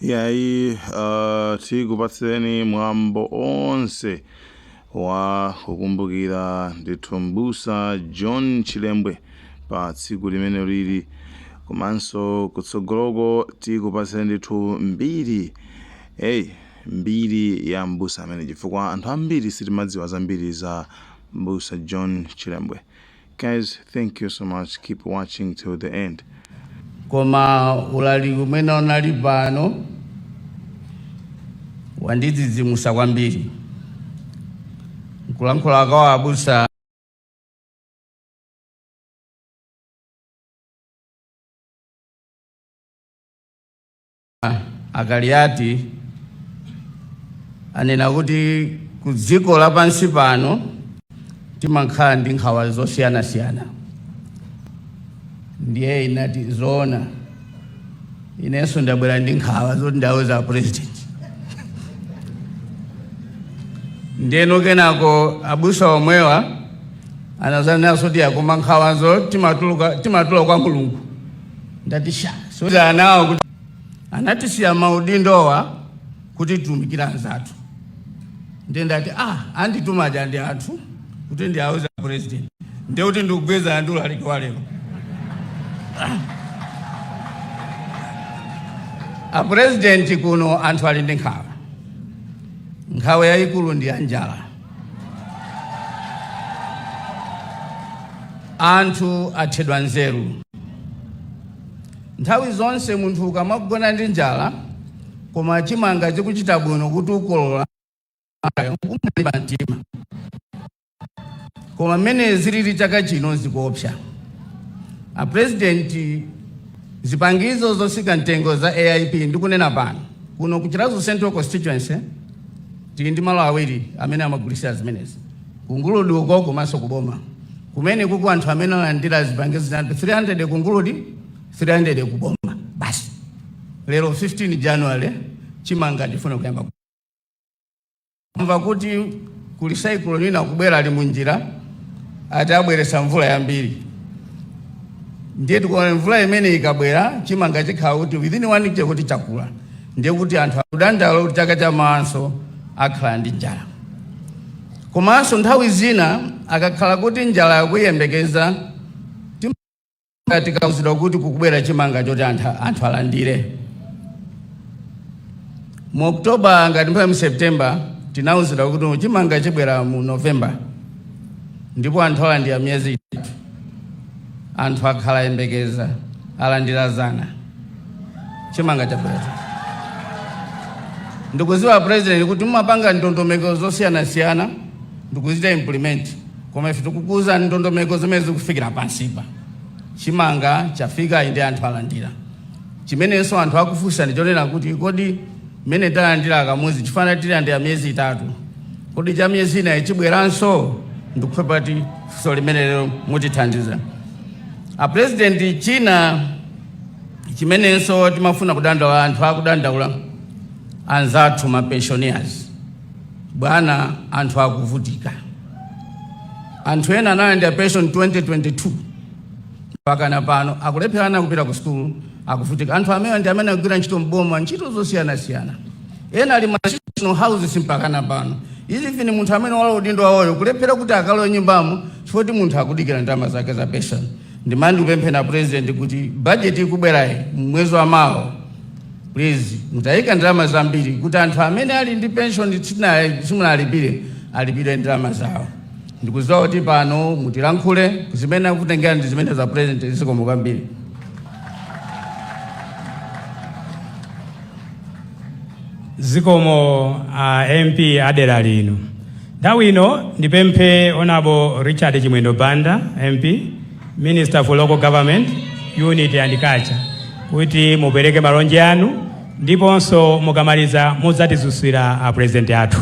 Yai tikupatseni mwambo onse wa kukumbukira ndithu Abusa John Chilembwe pa tsiku limene lili, komanso kutsogoloko tikupatseni ndithu mbiri ya Abusa amene, chifukwa anthu ambiri sitimadziwa zambiri za Abusa John Chilembwe. Guys, thank you so much. Keep watching till the end. Koma ulali umene unali pano wandidzidzimusa kwambiri. Nkulankhula kwa Abusa akaliati anena kuti ku dziko lapansi pano timakhala ndi nkhawa zosiyana-siyana. Ndiye inati zona inenso ndabwera ndi nkhawa zoti ndauza president. Ndeno kenako Abusa omwewa anazana soti yakoma nkhawa zo timatula kwa Mulungu. Ndati sha so anawo kuti anatisiya maudindowa kuti tumikira zathu. Ndiye ndati andituma ndi anthu kuti ndiauza president. Ndiye kuti ndikugweza ndulalikwa lero. A president kuno anthu ali ndi nkhawa. Nkhawa yayikulu ndi ya njala. Anthu athedwa nzeru. Nthawi zonse munthu ukamagona ndi njala koma chimanga chikuchita bwino kuti ukolola umalipa mtima. Koma mmene zilili chaka chino zikuopsa. A president zipangizo zosika ntengo za AIP ndikunena pano kuno kuchirazo Central Constituency tili ndi malo awiri amene amagulisa zimenezi. Kunguludi uko komanso kuboma. Kumene kuku anthu amene alandira zipangizo za 300 kunguludi, 300 kuboma. Basi. Lero 15 January chimanga ndifuna kuyamba. Mva kuti kuli cyclone lina kubwera ali munjira ati abweresa mvula yambiri. Ndiye tikuona mvula imene ikabwera chimanga chikhala kuti within 1 week kuti chakula. Ndiye kuti anthu akudandala kuti chaka chamanso akhala ndi njala. Komanso nthawi zina akakhala kuti njala yakuyembekeza tikauzidwa kuti kukubwera chimanga choti anthu alandire. Mu October ngati mpaka mu September tinauzidwa kuti chimanga chibwera mu November. Ndipo anthu alandira miyezi 3. Anthu akhala yembekeza alandira zana. Chimanga chabwera. Ndikuziwa president kuti mumapanga ndondomeko zosiyana-siyana ndikuzita implement. Koma ife tikukuza ndondomeko zimene zikufikira pansipa. Chimanga chafika inde anthu alandira. Chimenenso anthu akufunsa ndi chonena kuti kodi mmene talandira akamuzi chifana tilandira miyezi 3. Kodi cha miyezi 4 chibweranso ndikuphepa kuti so limene lero mutithandiza. A president china chimenenso timafuna kudandaula anthu akudandaula anzathu ma pensioners. Bwana anthu akuvutika. Anthu ena analandira pension 2022 mpaka na pano akulepherana kupita ku school akuvutika. Anthu amene ndi amene akugwira ntchito mboma ntchito zosiyana-siyana. Ena ali national houses mpaka na pano. Izi vini munthu amene wala udindo wawoyo kulephera kuti akalowe nyumbamo chifukwa munthu akudikira ndalama zake za pension. Ndimandi kupemphera president kuti budget ikubwerayi mwezi wa mawa please mutayika ndalama zambiri kuti anthu amene ali ndi pension alipire ndalama zawo. Ndikuziwa kuti pano mutilankhule zimene akutengera ndi zimene za president zikomo kwambiri. Zikomo MP adera lino. Nthawi ino ndipemphe Honorable Richard Chimwendo Banda MP Minister for Local Government, Unity and Culture kuti mupereke malonje anu ndiponso mukamaliza mudzatidzutsira a president athu.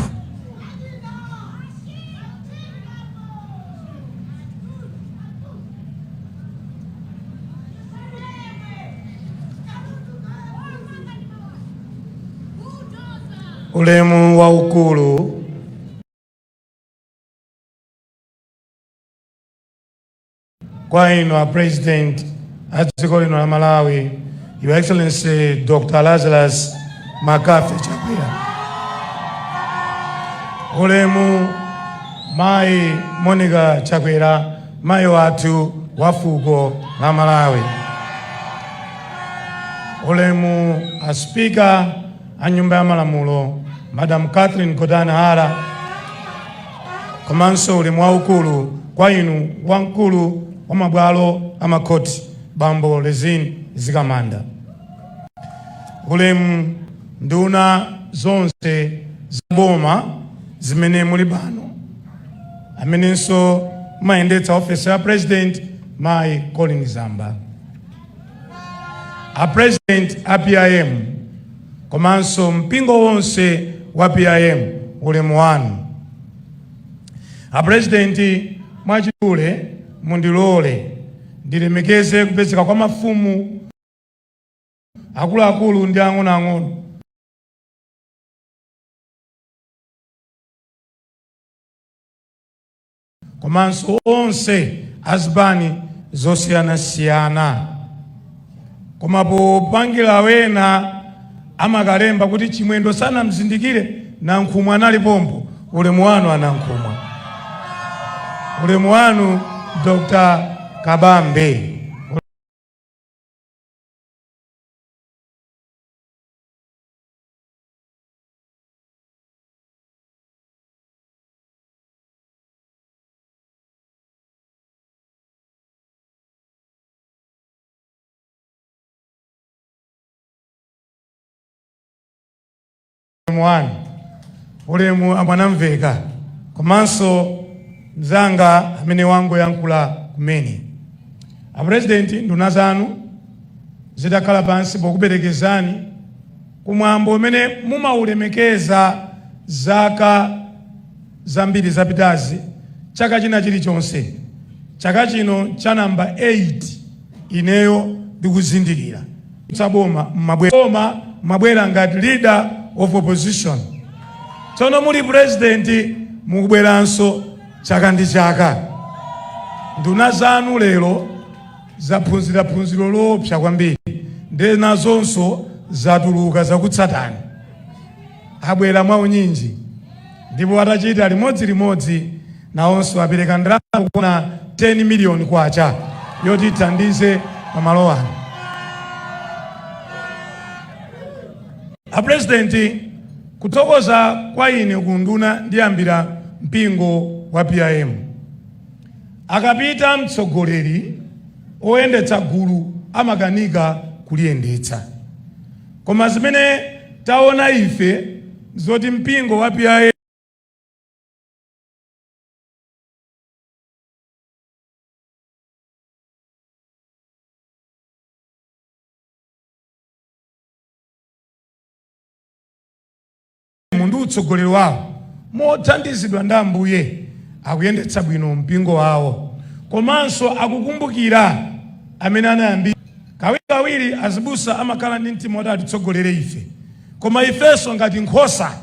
Ulemu wa ukulu kwa ino a president a dziko lino la Malawi, Your Excellency Dr. Lazarus Makafe Chakwera. Ulemu Mai Monica Chakwera, mai wathu wafuko la Malawi. Ulemu a Speaker a Nyumba ya Malamulo, Madam Catherine Kodana Hara. Komanso ulemu waukulu kwa inu wankulu wa mabwalo amakoti Bambo Lezini Zikamanda. Ulemu nduna zonse zaboma zimene muli bano. Amenenso maendetsa office ya President Mai Kuli Njara. A President a PIM, komanso mpingo wonse wa PIM ulemu wanu. A President mwachidule mundilole ndilemekeze kupezeka kwa mafumu akuluakulu ndi ang'onoang'ono komanso onse azibani zosiyanasiyana. Koma popangira wena amakalemba kuti chimwendo sana mzindikire na nkhumwa analipompo, ulemu wanu anankhumwa. Ulemu wanu Dr. Kabambe. Ulemu amwanamveka komanso mzanga amene wangu yankula kumene. A President nduna zanu zidakhala pansi pokuperekezani kumwambo umene mumaulemekeza zaka zambiri zapitazi chaka china chilichonse. Chaka chino cha namba 8 ineyo ndikuzindikira. Saboma mabwera ngati leader of opposition. Tsono muli President mukubweranso chaka ndi chaka. Nduna zanu lero zaphunzira phunziro lopsa kwambiri, ndena zonso zatuluka zakutsatani. Abwera mwa unyinji ndipo atachita limodzi naonso apereka ndalama kuona 10 million kwacha yoti ithandize pamalo ano. A President kutokoza kwa ine kunduna ndiyambira mpingo wa PIM. Akapita mtsogoleri oyendetsa gulu amakanika kuliyendetsa. Koma zimene taona ife zoti mpingo wa PIM mundu utsogoleri wawo mothandizidwa ndi Ambuye akuyendetsa bwino mpingo wawo. Komanso akukumbukira amene anayambira. Kawiri azibusa amakhala ndi mtima woti atitsogolere ife. Koma ifeso ngati nkhosa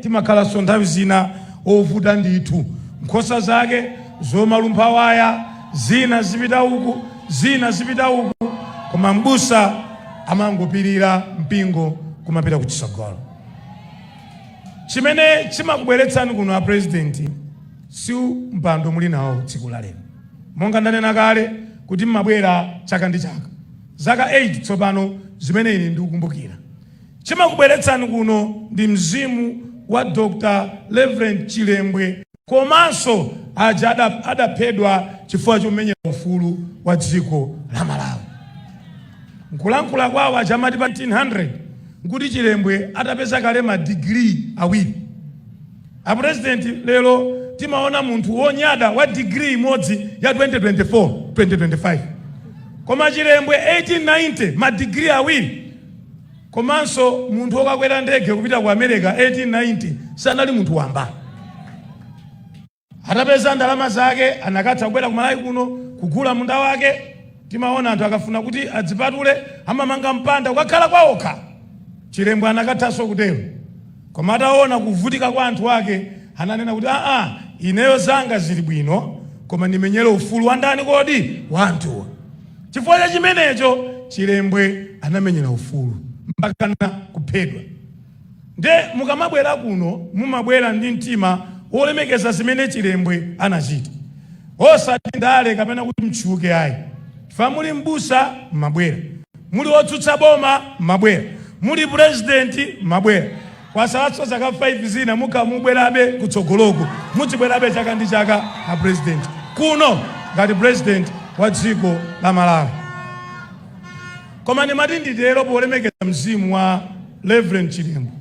timakhalanso nthawi zina ovuta ndithu. Nkhosa zake zomalumpha waya, zina zipita uku, zina zipita uku. Koma mbusa amangopirira mpingo kumapita kutsogolo. Chimene chimakubweretsani kuno a President si mpando muli nawo tsiku la lero. Monga ndanena kale kuti mmabwera chaka ndi chaka. Zaka 8 tsopano zimene ine ndikukumbukira. Chimakubweretsani kuno ndi mzimu wa Dr. Reverend Chilembwe komanso aja adaphedwa chifukwa chomenya ufulu wa dziko la Malawi. Nkulankhula kwawo aja amati pa 1900 nkuti Chilembwe atapeza kale ma degree awiri. A President lero timaona munthu wonyada wa degree imodzi ya 2024-2025. Koma Chilembwe 1890 ma degree awiri. Komanso munthu wokakwera ndege kupita ku America 1890 sanali munthu wamba. Atapeza ndalama zake anakatha kubwera ku Malawi kuno kugula munda wake. Timaona anthu akafuna kuti adzipatule amamanga mpanda ukakhala kwawokha. Chilembwe anakathaso kutero. Koma ataona kuvutika kwa anthu ake ananena kuti ineyo zanga zili bwino koma ndimenyere ufulu wa ndani kodi wa anthuwa. Chifukwa cha chimenecho Chilembwe anamenyera ufulu mpaka kuphedwa. nde mukamabwera kuno mumabwera ndi mtima wolemekeza zimene Chilembwe anachita, osati ndale kapena kuti mchuke ayi. Fa muli mbusa mabwera, muli otsutsa boma mabwera, muli president mabwera. Kwa sababu zaka 5 zina mukamubwerabe kutsogoloko, mutibwerabe chaka ndi chaka a president kuno ngati president wa dziko la Malawi. Koma ndimati nditero polemekeza mzimu wa Reverend Chilembwe.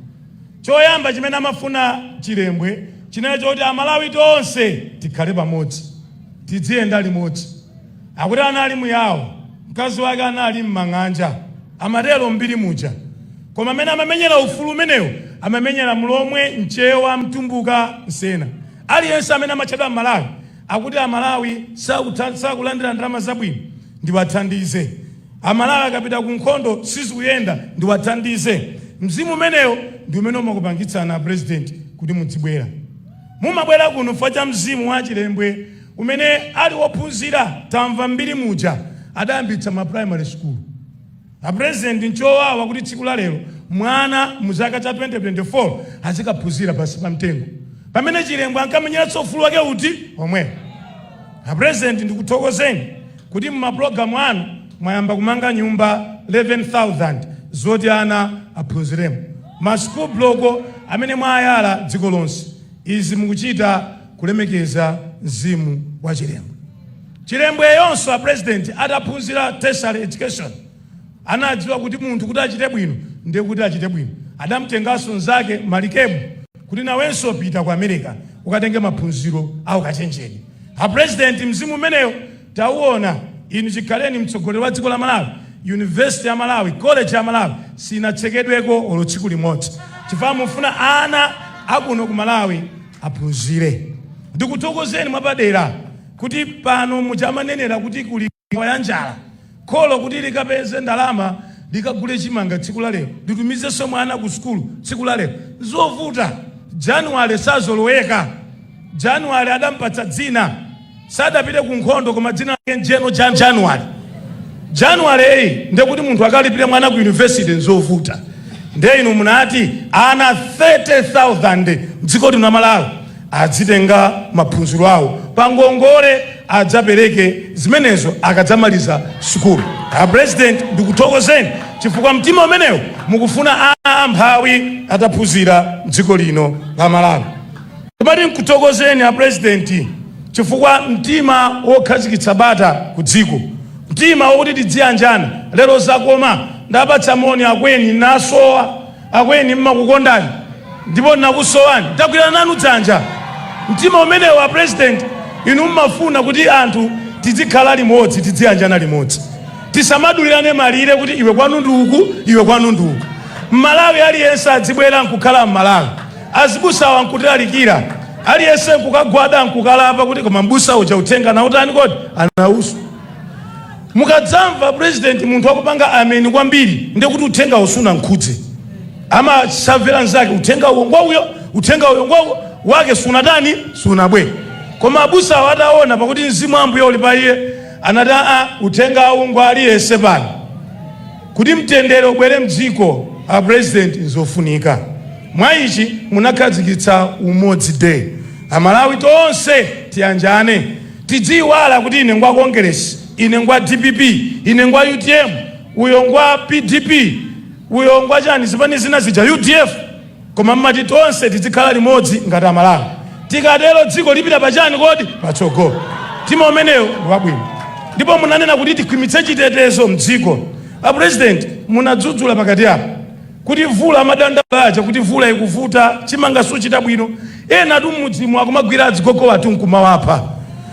Choyamba chimene amafuna Chilembwe chinali choti Amalawi tonse tikhale pamodzi, tidziyenda limodzi. Akuti anali muyawo, mkazi wake anali m'mang'anja, amatero mbiri muja. Koma amene amamenyera ufulu umenewo amamenyera Mlomwe, Mchewa, Mtumbuka, Nsena. Aliyense amene amachedwa Malawi akuti Amalawi sakulandira ndalama zabwino ndiwathandize. Amalawi akapita ku nkhondo sizikuyenda ndiwathandize. Mzimu umenewo ndi umene umakupangitsana president kuti mudzibwera. Mumabwera kuno chifukwa cha mzimu wa Chilembwe umene ali wophunzira. Tamva mbiri muja adayambitsa ma primary school. A president nchowawa kuti tsiku la lero mwana muzaka cha 2024 azikaphunzira pasi pa mtengo, pamene Chilembwe ankamenyeranso ufulu wake uti omwe. A president ndikuthokozeni kuti mumaprogramu anu mwayamba kumanga nyumba 11,000 zoti ana aphunziremo, ma school block amene mwayala dziko lonse. Izi mukuchita kulemekeza mzimu wa Chilembwe. Chilembwe yonso a president adaphunzira tertiary education, anadziwa kuti munthu kuti achite bwino ndiye kuti achite bwino. Adamutenganso nzake Malikebu kuti nawenso pita ku America ukatenge maphunziro au kachenjeni. A president mzimu umeneyo tauona inu chikhaleni mtsogoleri wa dziko la Malawi. University ya Malawi, college ya Malawi sinatsekedweko olo tsiku limodzi chifukwa mufuna ana akuno ku Malawi aphunzire. Ndikuthokozeni mwapadera kuti pano muchamanenera kuti kuli nkhawa ya njala, kholo kuti likapeze ndalama likagule chimanga tsiku la lero, litumizenso mwana ku skulu tsiku la lero. Zovuta. January sazoloweka. January adampatsa dzina, sadapite ku nkhondo koma dzina lake njeno January. January ndekuti munthu akalipire mwana ku university nzovuta. Ndiye inu munati ana 30,000 mdziko lino la Malawi adzitenga maphunziro awo pangongole adzapereke zimenezo akadzamaliza sukulu. A president ndikuthokozeni chifukwa mtima umenewo mukufuna ana amphawi ataphunzira mdziko lino la Malawi. Timati nkuthokozeni a president chifukwa mtima wokhazikitsa bata ku dziko, mtima wokuti tidziyanjana. Lero zakoma ndapatsa moni akweni nasowa, akweni mmakukondani ndipo nakusowani ndagwira nanu dzanja. Mtima umenewo wa president inu mmafuna kuti anthu tizikhala limodzi, tidziyanjana limodzi, tisamadulirane malire kuti iwe kwanu nduku iwe kwanu nduku. Mmalawi aliyense adzibwera nkukhala mmalawi, azibusawa nkutilalikira, aliyense nkukagwada nkukalapa kuti koma mbusa uja uthenga na utani kodi anausu. Mukadzamva president munthu wakupanga ameni kwambiri ndekuti uthenga usuna nkhudze, ama savera nzake uthenga uwo ngwauyo, uthenga uyo ngwauyo wake sunatani sunabwe. Koma abusa wadaona pakuti mzimu wa Ambuye uli pa iye, anati uthenga uwo ngwaliyese pano kuti mtendere ubwere mdziko. A president nzofunika. Mwa ichi munakhazikitsa umodzi day. Amalawi tonse tiyanjane, tidziwala kuti ine ngwa Congress, ine ngwa DPP, ine ngwa UTM, uyo ngwa PDP, uyo ngwa chani zipani zina zija UDF. Koma mmati tonse tizikhala limodzi ngati Amalawi. Tikatero dziko lipita pachani kodi patsogolo. Tima umeneyo wabwino. Ndipo munanena kuti tikhwimitse chitetezo mdziko. A president munadzudzula pakati apo kuti vula madanda aja kuti vula ikuvuta chimanga suchita bwino. Ena tu mudzimu akumagwira adzigogo watu nkumawapha,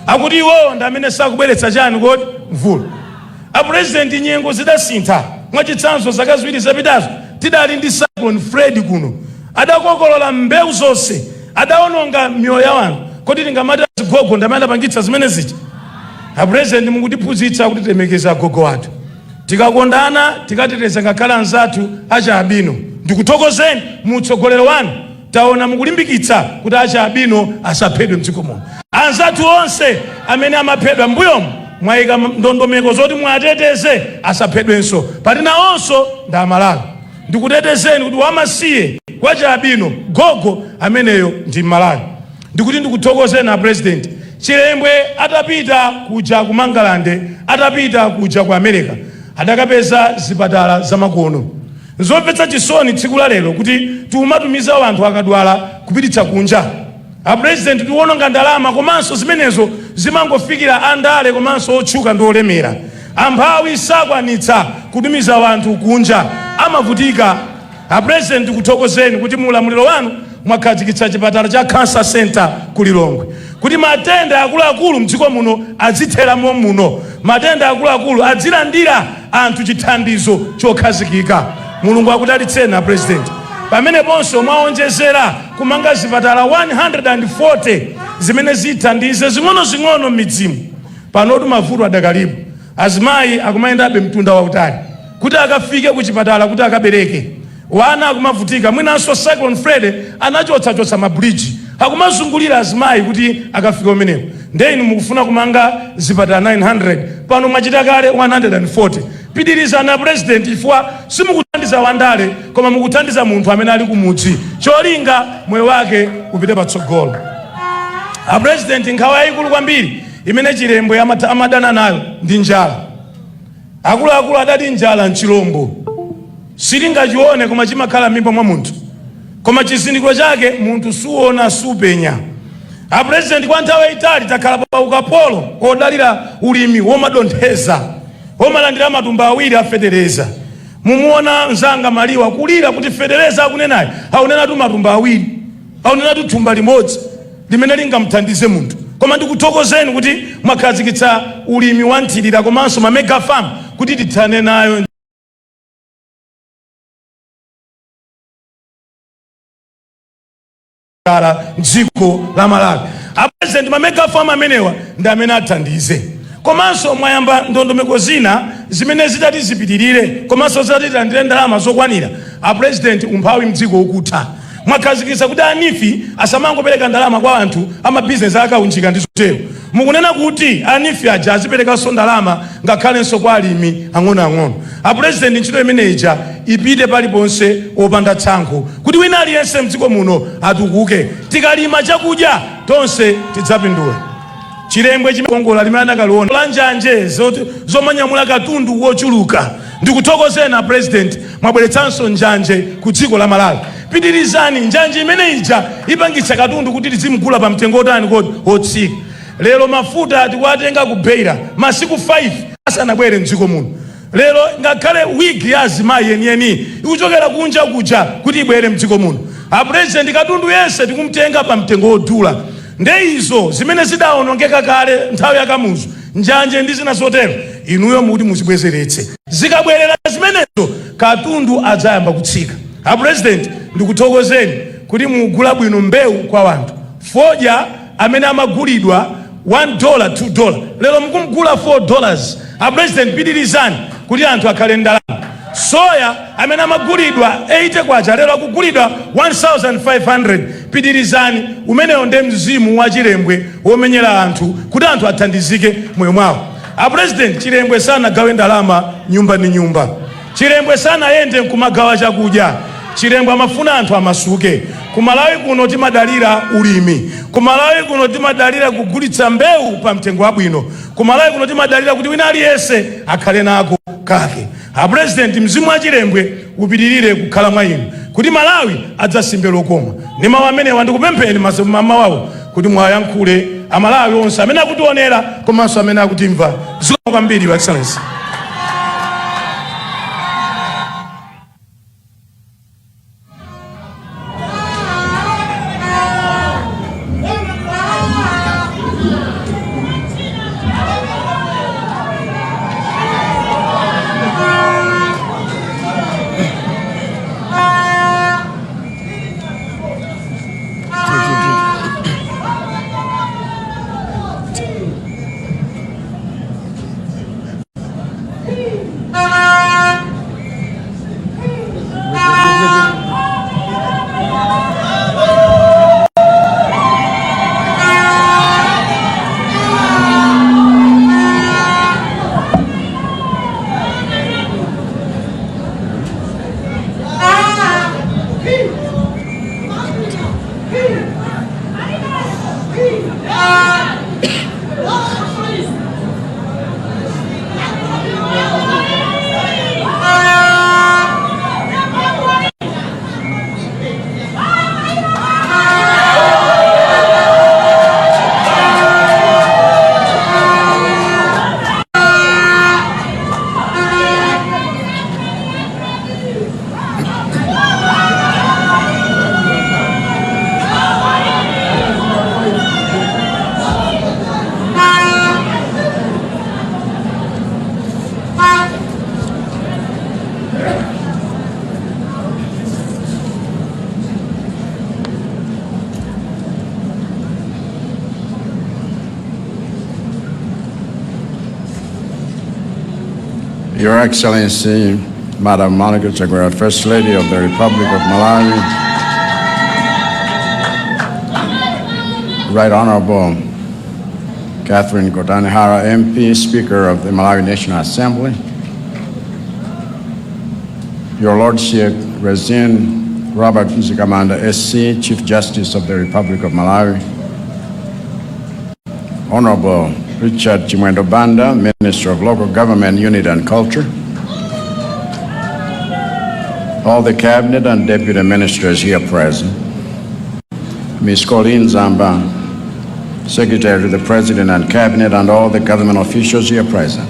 akuti iwo ndamene sakubweretsa chani kodi mvula. A president nyengo zidasintha. Mwachitsanzo zaka ziwiri zapitazo tidali ndi Cyclone Fred kuno, adakokolola mbewu zonse, adaononga mioyo ya wanu. Kodi tingamati adzigogo ndamene apangitsa zimene zija? A president mukutiphunzitsa kuti temekeza agogo watu, tikakondana tikateteza ngakhala anzathu achaabino. Ndikuthokozeni mutsogolero wanu, taona mukulimbikitsa kuti achaabino asaphedwe mdziko muno. Anzathu onse amene amaphedwa mbuyomu mwayika ndondomeko zoti mwateteze asaphedwenso, patina onso nda Amalawi. ndikutetezeni kuti wamasiye kwa chabwino gogo ameneyo ndi Malawi. Ndikuti ndikuthokozeni a president. Chilembwe atapita kuja ku Mangalande, atapita kuja ku America, adakapeza zipatala zamakono. Nzomvetsa chisoni tsiku la lero kuti tumatumiza anthu akadwala kupititsa kunja. A president tiwononga ndalama komanso zimenezo zimangofikira andale komanso otchuka ndi olemera. Amphawi sakwanitsa kutumiza anthu kunja, amavutika. A president kuthokozeni kuti mulamuliro wanu mwakhazikitsa chipatala cha cancer center ku Lilongwe, kuti matenda akuluakulu mdziko muno azitheramo muno, matenda akuluakulu azilandira anthu chithandizo chokhazikika. Mulungu akudalitseni a president. Pamene ponso mwaonjezera kumanga zipatala 140 zimene zithandize zing'ono midzimu. Panotu mavuto adakalipo, azimayi akumayendabe mtunda wautali kuti akafike ku chipatala kuti akabereke. Wana akumavutika, mwinanso Cyclone Freddy anachotsa mabridge akumazungulira azimayi kuti akafika umeneko. Ndeni mukufuna kumanga zipatala 900, pano mwachita kale 140. Pitirizani a president, ifwa simukuthandiza wandale koma mukuthandiza munthu amene ali kumudzi, cholinga moyo wake upite patsogolo. A president, nkhawa yayikulu kwambiri imene Chilembwe amadana nayo ndi njala. Akuluakulu adati njala nchilombo silingachione koma chimakhala m'mimba mwa munthu, koma chizindikiro chake munthu suona supenya. A president, kwa nthawi yayitali takhala pa ukapolo odalira ulimi womadontheza, womalandira matumba awiri afedereza. Mumuona mzanga Maliwa kulira kuti federeza akunenayo aunena tu matumba awiri, aunena tu thumba limodzi limene lingamthandize munthu. Koma ndikuthokozeni kuti mwakhazikitsa ulimi wa nthirira komanso ma mega farm kuti tithane nayo dziko la Malawi. A president, ma mega farm amenewa ndi amene athandize. Komanso mwayamba ndondomeko zina zimene zitati zipitirire komanso zitati tilandire ndalama zokwanira. A president, umphawi mdziko ukutha. Mwakhazikitsa kuti anifi asamangopereka ndalama kwa anthu amabizinesi akaunjika ndi zotero. Mukunena kuti anifi aja aziperekanso ndalama ngakhalenso kwa alimi ang'onoang'ono. A president, ntchito imeneja ipite paliponse opanda tsankho kuti wina aliyense mdziko muno atukuke. Tikalima chakudya tonse tidzapindula. Chilembwe chimekongola limene anakaliona la njanje zomanyamula katundu wochuluka. Ndikuthokozeni a president, mwabweretsanso njanje ku dziko la Malawi. Pitirizani njanje imene ija ipangitsa katundu kuti tizimgula pa mtengo otani kodi otsika. Lero mafuta tikuwatenga ku Beira masiku 5 asanabwere mdziko muno. Lero ngakhale wigi ya azimayi yeniyeni ikuchokera kunja kuja kuti ibwere mdziko muno. A president, katundu yense tikumtenga pa mtengo odula. Ndeizo zimene zidaonongeka kale nthawi yakamuzu, njanje ndi zina zotero, inuyo muti muzibwezeretse. Zikabwerera zimenezo katundu adzayamba kutsika. A president, ndikuthokozeni kuti mugula bwino mbewu kwa anthu. Fodya amene amagulidwa $1, $2, lero mukumgula $4. A president, pitirizani kuti anthu akhale ndalama. Soya amene amagulidwa 80 kwacha lero akugulidwa 1500. Pitirizani, umeneyo ndi mzimu wa Chilembwe womenyera anthu kuti anthu athandizike moyo mwawo. A president, Chilembwe sanagawe ndalama nyumba ndi nyumba. Chilembwe sanayende kumagawa chakudya. Chilembwe amafuna anthu amasuke. Ku Malawi kuno timadalira ulimi. Ku Malawi kuno timadalira kugulitsa mbewu pa mtengo wabwino. Ku Malawi kuno timadalira kuti wina aliyense akhale nako kake. A president, mzimu wa Chilembwe upitirire kukhala mwa inu kuti Malawi adzasimbe lokoma. Ndi mawu amenewa ndikupempheni mama wawo kuti mwayankhule Amalawi onse amene akutionera komanso amene akutimva. Zikomo kwambiri, Your Excellency. Your Excellency, Madam Monica Chakwera, First Lady of the Republic of Malawi, Right Honorable Catherine Kotanihara, MP, Speaker of the Malawi National Assembly, Your Lordship, Resin Robert Nzikamanda, SC, Chief Justice of the Republic of Malawi, Honorable Richard Chimwendo Banda, Minister of Local Government, Unity and Culture, all the Cabinet and Deputy Ministers here present, Ms. Colleen Zamba, Secretary to the President and Cabinet, and all the government officials here present.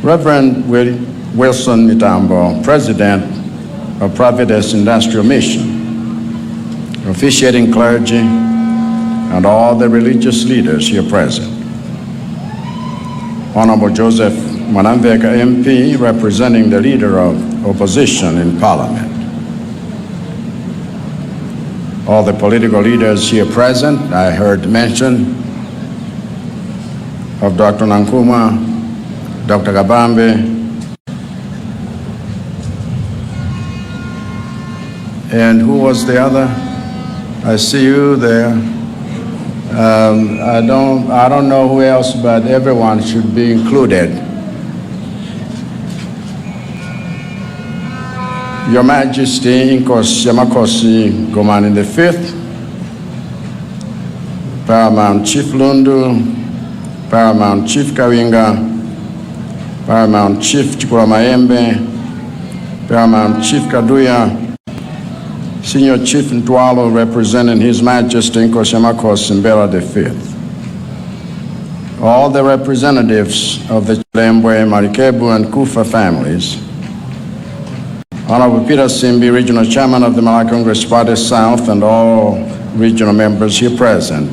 Reverend Wilson Mitambo, President of Providence Industrial Mission, officiating clergy, and all the religious leaders here present. Honorable Joseph Mwanamveka, MP, representing the Leader of Opposition in Parliament. All the political leaders here present, I heard mention of Dr. Nankuma, Dr. Kabambe, and who was the other? I see you there. I don't know who else, but everyone should be included. Your Majesty, Inkosi Yamakosi Gomani V, Paramount Chief Lundu, Paramount Chief Kawinga, Paramount Chief Chikula Maembe, Paramount Chief Kaduya, Senior Chief Ntwalo, representing His Majesty Inkosi Yamakosi Mbela V, all the representatives of the Chilembwe, Marikebu, and Kufa families, Honorable Peter Simbi, Regional Chairman of the Malawi Congress Party South, and all regional members here present.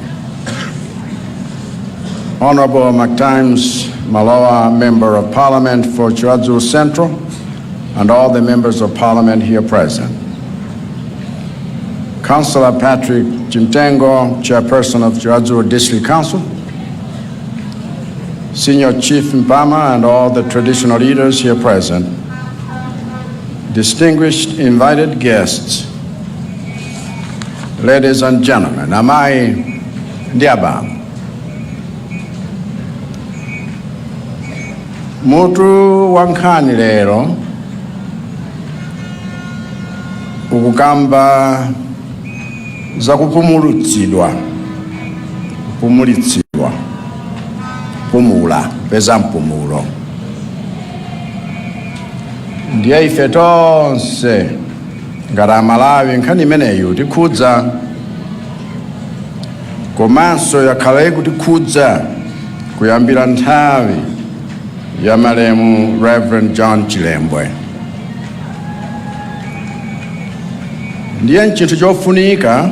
Honorable McTimes Maloa, Member of Parliament for Chirazulu Central, and all the members of Parliament here present. Councillor Patrick Chimtengo, Chairperson of Chirazulu District Council, Senior Chief Mpama, and all the traditional leaders here present. Distinguished invited guests, ladies and gentlemen, amai ndiaba. Mutu wankhani lero ukukamba za kupumulitsidwa, pumula, peza mpumulo. Ndiye ife tonse ngati Amalawi nkhani imeneyo tikhudza, komanso yakhala ikutikhudza kuyambira nthawi ya malemu Reverend John Chilembwe. Ndiye nchinthu chofunika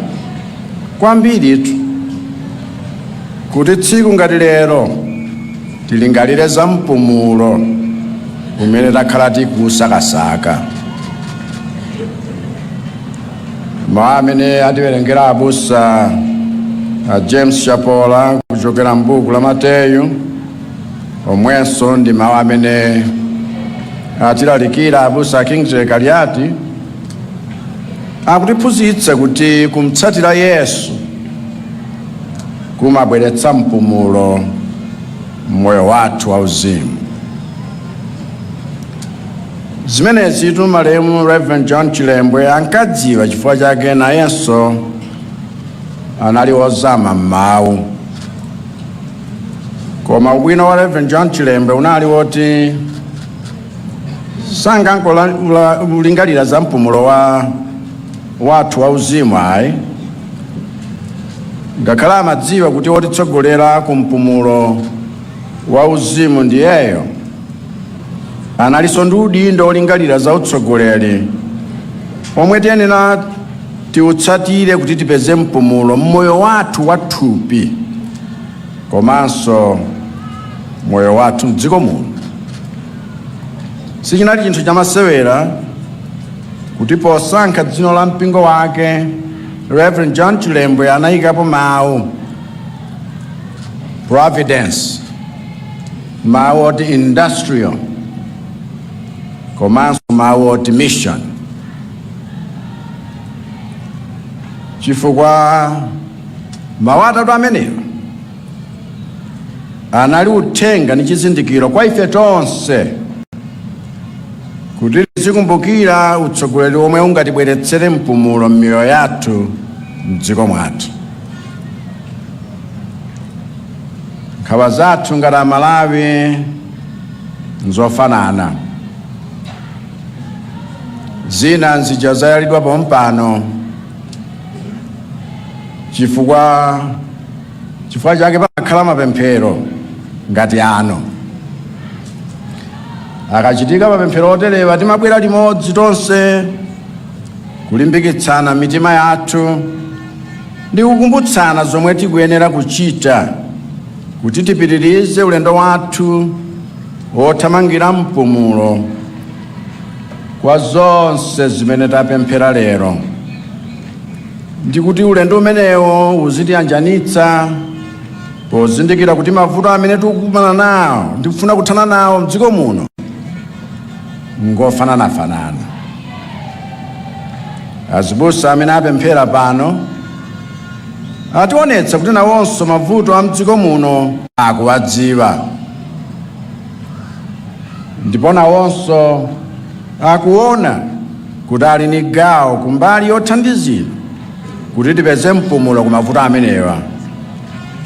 kwambiritu kuti tsiku ngati lero tilingalire za mpumulo umene takhala tikusakasaka. Mawu amene atiwerengera Abusa James Chapola kuchokera m'buku la Mateyu, omwenso ndi mawu amene atilalikira Abusa Kingsley Kaliati, akutiphunzitsa kuti kumtsatira Yesu kumabweretsa mpumulo mmoyo wathu wauzimu. Zimenezi malemu Reverend John Chilembwe ankadziwa, chifukwa chake nayenso anali wozama m'mawu. Koma ubwino wa Reverend John Chilembwe unali woti sangangolingalira za mpumulo wathu wauzimu ayi, ngakhale amadziwa kuti wotitsogolera ku mpumulo wauzimu ndiyeyo, analiso ndi udindo olingalira za utsogoleri omwe tiyenera tiutsatire kuti tipeze mpumulo mmoyo wathu wathupi, komanso moyo wathu m'dziko muno. Sichinali chinthu chamasewera kuti posankha dzina la mpingo wake Reverend John Chilembwe anayikapo mawu providence, mawu oti industrial komanso mawu oti mission, chifukwa mawu atatu amenewa anali uthenga ndi chizindikiro kwa ife tonse kuti tizikumbukira utsogoleri omwe ungatibweretsere mpumulo m'miyoyo yathu m'dziko mwathu. Nkhawa zathu ngati Amalawi nzofanana, zina nzija zayalidwa pompano chifukwa chake pakhala mapemphero ngati ano. Akachitika mapemphero oterewa timabwera limodzi tonse kulimbikitsana mitima yathu ndi kukumbutsana zomwe tikuyenera kuchita kuti tipitirize ulendo wathu wothamangira mpumulo kwa zonse zimene tapemphera lero, ndi kuti ulendo umenewo uzitiyanjanitsa pozindikira kuti mavuto amene tikukumana nawo ndi kufuna kuthana nawo m'dziko muno ngofananafanana. Abusa amene apemphera pano ationetsa kuti nawonso mavuto a m'dziko muno akuwadziwa, ndipo nawonso akuona kuti ali ni gawo kumbali yothandizira kuti tipeze mpumulo ku mavuto amenewa,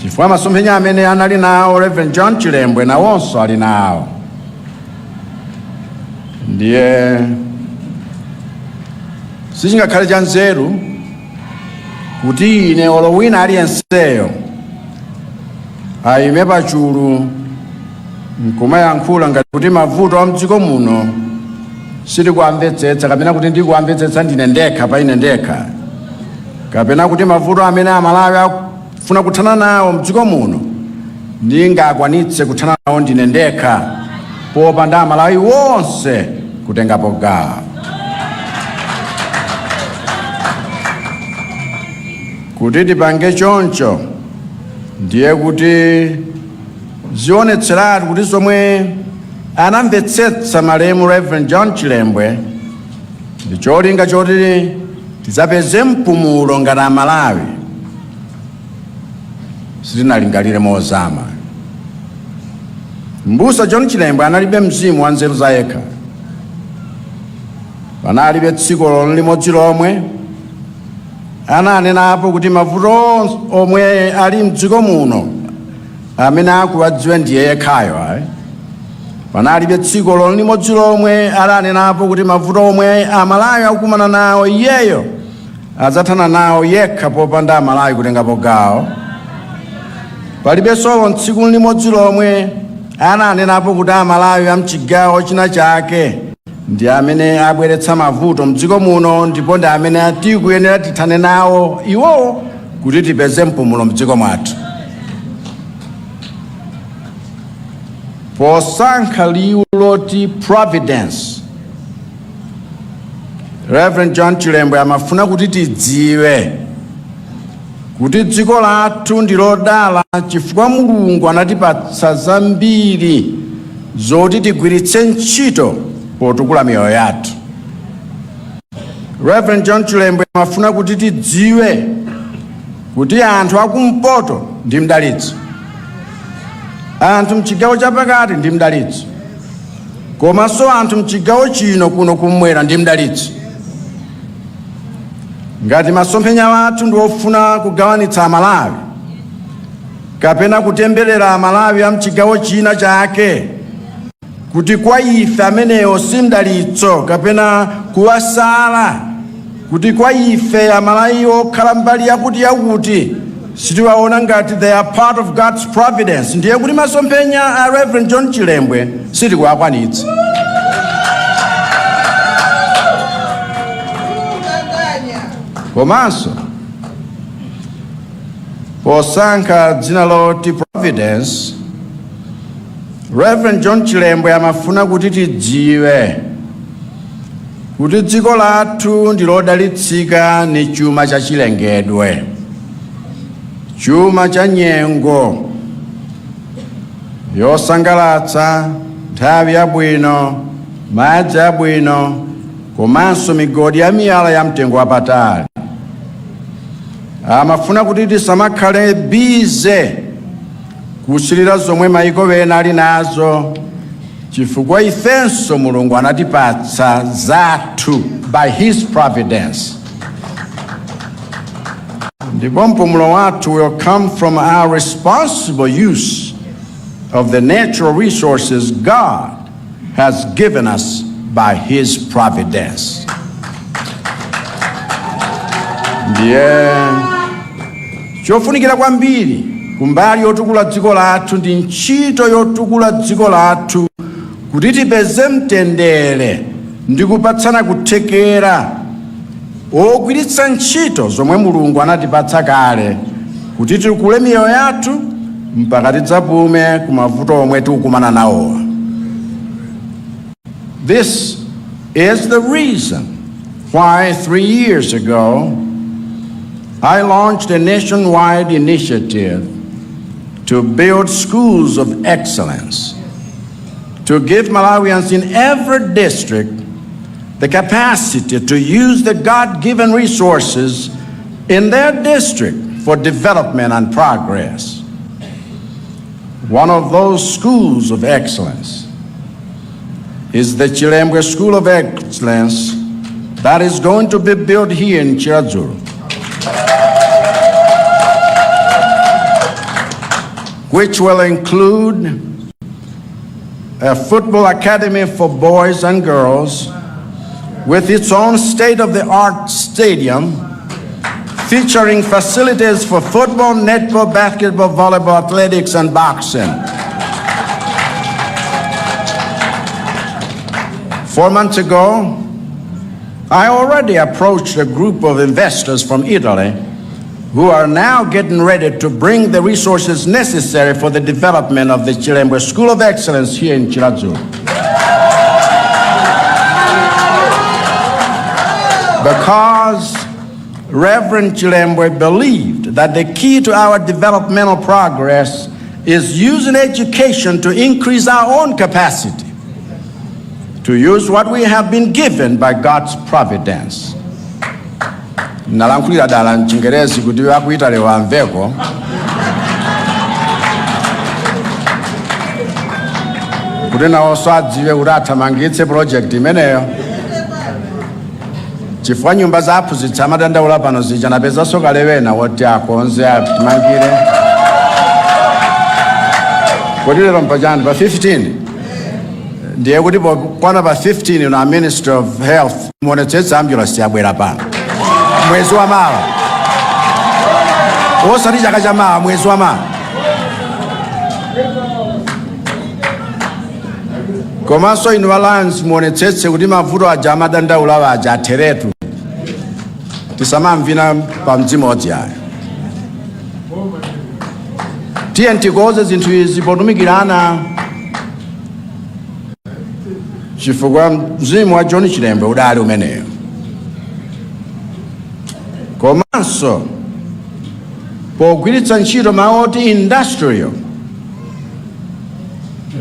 chifukwa masomphenya amene anali nawo Reverend John Chilembwe nawonso ali nawo. Ndiye sichingakhale cha nzeru kuti ine olo wina aliyenseyo ayime pachulu nkumayankhula ngati kuti mavuto a m'dziko muno sitikuamvetsetsa, kapena kuti ndikuamvetsetsa ndine ndekha pa ine ndekha, kapena kuti mavuto amene Amalawi akufuna kuthana nawo m'dziko muno ndingakwanitse kuthana nawo ndine ndekha popanda Amalawi wonse kutengapo gawo. Kuti tipange choncho ndiye kuti zionetseratu kuti zomwe anamvetsetsa malemu Reverend John Chilembwe ndi cholinga choti tizapeze mpumulo ngati Amalawi sitinalingalire mozama. Mbusa John Chilembwe analibe mzimu wa nzeru za yekha, panalibe tsiku limodzi lomwe ananenapo kuti mavuto omwe ali m'dziko muno amene akuwadziwa ndiye yekhayo. Panalibe tsiku limodzi lomwe ananenapo kuti mavuto omwe Amalawi akukumana nawo iyeyo adzathana nawo yekha popanda Amalawi kutengapo gawo. Palibenso tsiku limodzi lomwe ananenapo kuti Amalawi amchigawo china chake ndi amene abweretsa mavuto m'dziko muno, ndipo ndi amene tikuyenera tithane nawo iwowo kuti tipeze mpumulo m'dziko mwathu. Posankha liwu loti providence, Reverend John Chilembwe amafuna kuti tidziwe kuti dziko lathu ndi lodala chifukwa Mulungu anatipatsa zambiri zoti tigwiritse ntchito potukula miyoyo yathu. Reverend John Chilembwe amafuna kuti tidziwe kuti anthu akumpoto ndi mdalitso, anthu mchigawo chapakati ndi mdalitso, komanso anthu mchigawo chino kuno kumwera ndi mdalitso. Ngati masomphenya wathu ndi ofuna kugawanitsa Amalawi kapena kutemberera Amalawi a mchigawo china chake, kuti kwa ife amenewo si mdalitso kapena kuwasala, kuti kwa ife Amalawi okhala mbali yakuti sitiwaona ngati they are part of God's providence, ndiye kuti masomphenya a Reverend John Chilembwe sitikuwakwanitsa. Komanso posankha dzina loti providence, Reverend John Chilembwe amafuna kuti tidziwe kuti dziko lathu ndi lodalitsika ni chuma cha chilengedwe, chuma cha nyengo, yosangalatsa, nthawi yabwino, madzi abwino, komanso migodi ya miyala ya mtengo wapatali. Amafuna kuti tisamakhale bize kusilira zomwe maiko ena ali nazo, chifukwa ifenso Mulungu anatipatsa zathu by his providence. Ndipo mpumulo wathu will come from our responsible use of the natural resources God has given us by his providence. Ndiye chofunikira kwambiri kumbali yotukula dziko lathu ndi ntchito yotukula dziko lathu kuti tipeze mtendere ndi kupatsana kuthekera ogwiritsa ntchito zomwe Mulungu anatipatsa kale kuti tikule miyoyo yathu mpaka tidzapume ku mavuto omwe tikukumana nawo. This is the reason why 3 years ago I launched a nationwide initiative to build schools of excellence, to give Malawians in every district the capacity to use the God-given resources in their district for development and progress. One of those schools of excellence is the Chilembwe School of Excellence that is going to be built here in Chirazulu, which will include a football academy for boys and girls with its own state-of-the-art stadium featuring facilities for football, netball, basketball, volleyball, athletics, and boxing. 4 months ago, I already approached a group of investors from Italy who are now getting ready to bring the resources necessary for the development of the Chilembwe School of Excellence here in Chirazulu. Because Reverend Chilembwe believed that the key to our developmental progress is using education to increase our own capacity, to use what we have been given by God's providence. Nalankulira dala Chingerezi kuti wakuita lewa mveko. Kuti nawo swadziwe kuti athamangitse project imeneyo. Chifukwa nyumba zathu zitamadandaula pano zija napeza soka lewena woti akonze atimangire. Kuti lero mpachani pa 15. Ndiye kuti kwana pa 15 na Minister of Health muonetsetsa ambulance yabwera pano. Mwezi wa Mawa. Osati chaka cha Mawa, mwezi wa Mawa. Komanso inu Alliance muonetsetse kuti mavuto aja amadandaula aja atheretu. Tisamamvina pa mdzimodzi aya. Tiye ntikoze zinthu izi potumikirana chifukwa mzimu wa John Chilembwe udali umeneyo. Komanso pogwiritsa ntchito maoti industrial,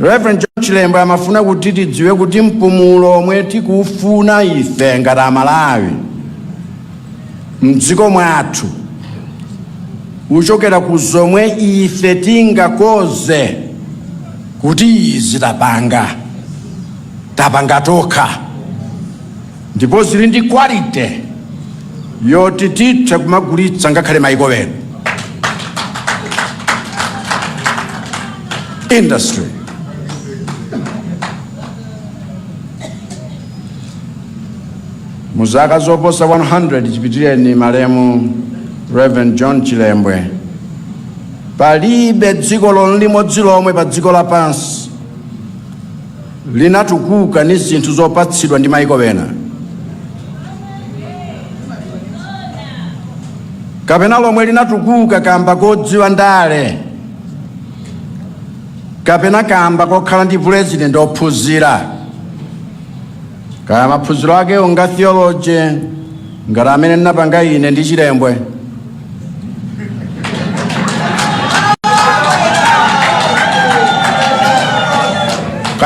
Reverend John Chilembwe amafuna kuti tidziwe kuti mpumulo omwe tikufuna ife ngati Amalawi mdziko mwathu uchokera ku zomwe ife tingakoze kuti izi tapanga tokha ndipo zili ndi quality yoti tithe kumagulitsa ngakhale maiko wenu. Industry. Muzaka zoposa 100 chipitireni malemu Reverend John Chilembwe, palibe dziko limodzi lomwe pa dziko lapansi linatukuka ndi zinthu zopatsidwa ndi maiko wena. Kapena lomwe linatukuka kamba kodziwa ndale, kapena kamba kokhala ndi president ophunzira, kaya maphunziro ake onga theology ngati amene ndinapanga ine ndi Chilembwe.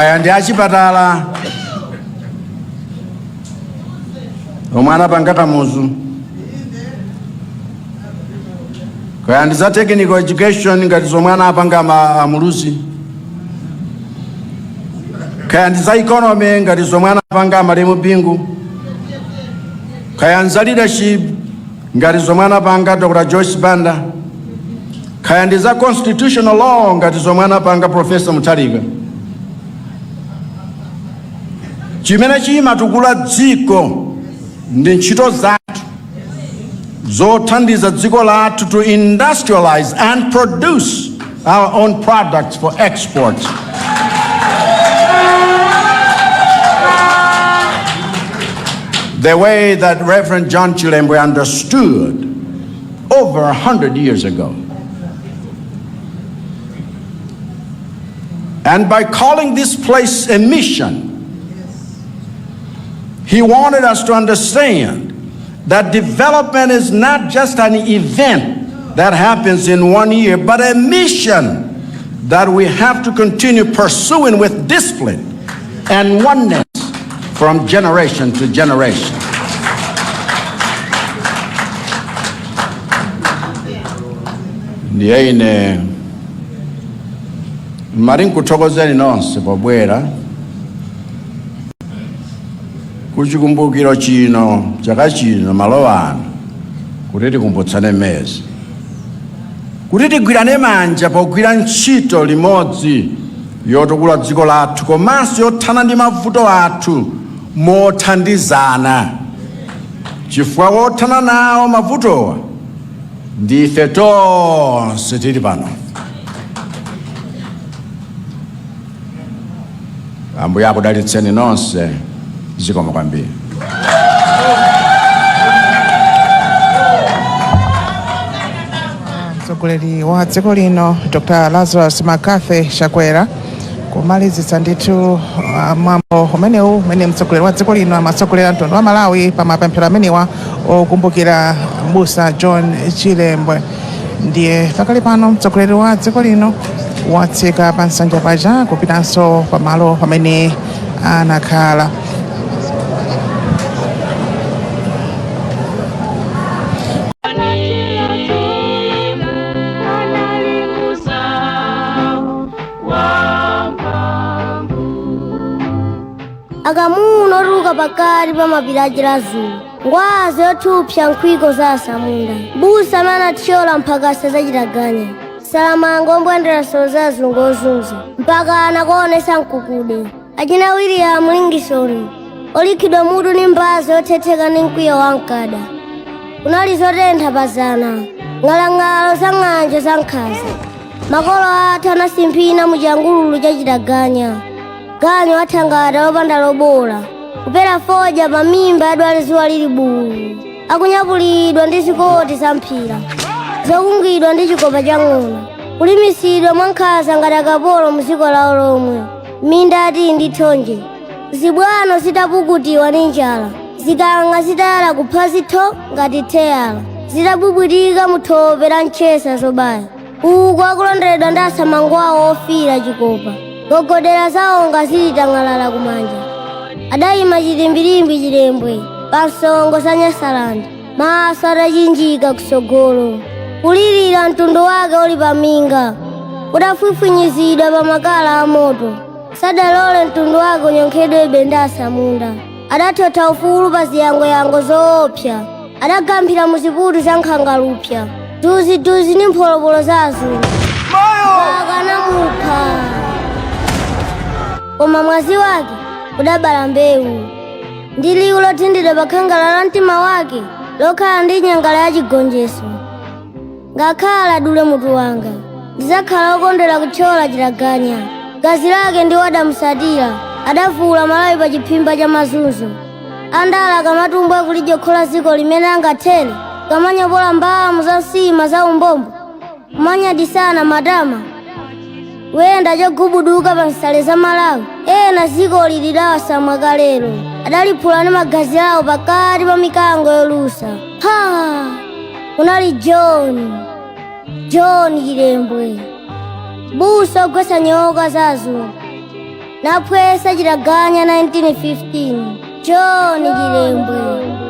kaya ndi achipatala omwana panga kamuzu, kaya ndi za technical education ngati zomwana apanga amuluzi, kaya ndi za economy ngati zomwana apanga amalemu pingu, kaya ndi za leadership ngati zomwana apanga Dr. Joyce Banda, kaya ndi za constitutional law ngati zomwana apanga Professor Mutharika. Chimene chimatukula dziko ndi ntchito zathu zothandiza dziko lathu to industrialize and produce our own products for export. The way that Reverend John Chilembwe understood over 100 years ago. And by calling this place a mission, he wanted us to understand that development is not just an event that happens in 1 year, but a mission that we have to continue pursuing with discipline and oneness from generation to generation. Ndiye ine mari nkuthokozeni nonse pobwera kuchikumbukiro chino chaka chino malo ano kuti tikumbutsane mezi, kuti tigwirane manja pogwira ntchito limodzi yotukula dziko lathu komanso yothana ndi mavuto athu mothandizana, chifukwa wothana nawo mavutowa ndife tonse tili pano. Ambuye akudalitseni nonse, zikomo kwambiri. Mtsogoleri wa dziko lino Dr. Lazarus Makafe Chakwera kumalizitsa ndithu mwambo umenewu umene mtsogoleri wa dziko lino amatsogolera mtundu wa Malawi pa mapemphero amenewa okumbukira Abusa John Chilembwe. Ndiye pakali pano mtsogoleri wa dziko lino watsika pa nsanja paja kupitanso pamalo pamene anakhala. Agamuno ruka pakati pa mapilajira zulu ngwazi yothupsa nkhwiko za asamunda busa mana tichola mphakasa zachitaganya salamanga ombwendera solo za azungu ozunza mpaka anakuonesa mkukude achina William Lingisoni olikhidwa mutu ni mbazi othetheka ni mkwiyo wa mkada kunali zotentha pazana ng'alang'alo za ng'anjo za nkhaza makolo athu anasimphina muchangululu chachitaganya ganyo athangata lopanda lobola kupera foja pamimba yadwale zuwa lili bulu akunyapulidwa ndi zikoti za mphira zokungidwa ndi chikopa cha ng'ona kulimisidwa mwa nkhaza ngati akapolo mdziko lawo lomwe minda ati ndi thonje zibwano zitapukutiwa ndi njala zikanga zitala kupha zitho ngati theyala zitabubwitika muthope la mchesa zobaya uku akulonderedwa ndi asamangwawo ofira chikopa gogodera zawo ngazitang'alala kumanja adayima chilimbilimbi Chilembwe pa nsongo za Nyasalanda maso atachinjika kusogolo kulirira mtundu wake uli paminga udafwifwinyizidwa pa makala a moto sadalole mtundu wake unyonkhedwebe ndi asamunda adathotha ufulu pa ziyangoyango zoopsa adagamphira muziputu za nkhangalupsa duziduzi ni mpholopolo za azungu akanamupha koma mwazi wake udabala mbewu ndi liwu lothindidwa pa khangala la mtima wake lokhala ndi nyangala ya chigonjetso ngakhala adule mutu wanga ndizakhala okondwera kuthyola chitaganya gazi lake ndi wadamusatira adavula Malawi pa chiphimba cha mazunzo andala kamatumbwe kulijokhola ziko limene angathere kamanyopola mbamu za nsima za umbombo kumanyadisana matama wenda chogubuduka pa nsale za Malawi ena ziko lidawasamwa kalero adaliphula ndi magazi awo pakati pa mikango yolusa kunali John Chilembwe busa ogwetsa nyoka za azungu naphwesa chitaganya 1915 John Chilembwe.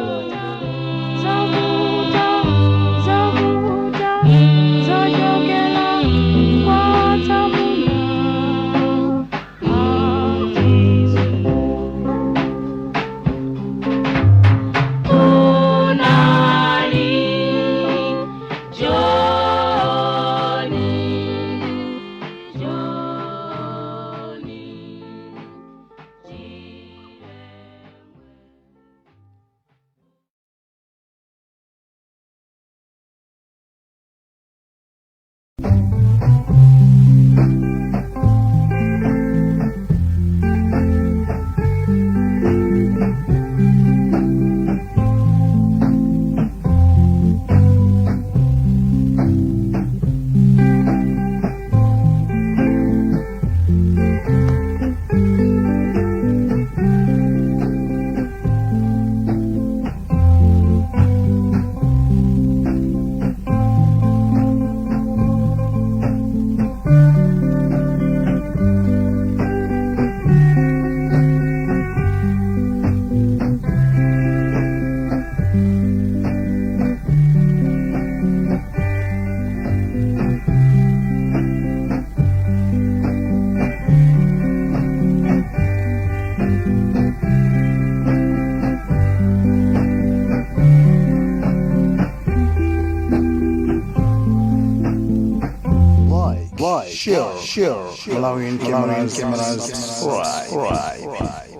Share. Malawian cameras, right.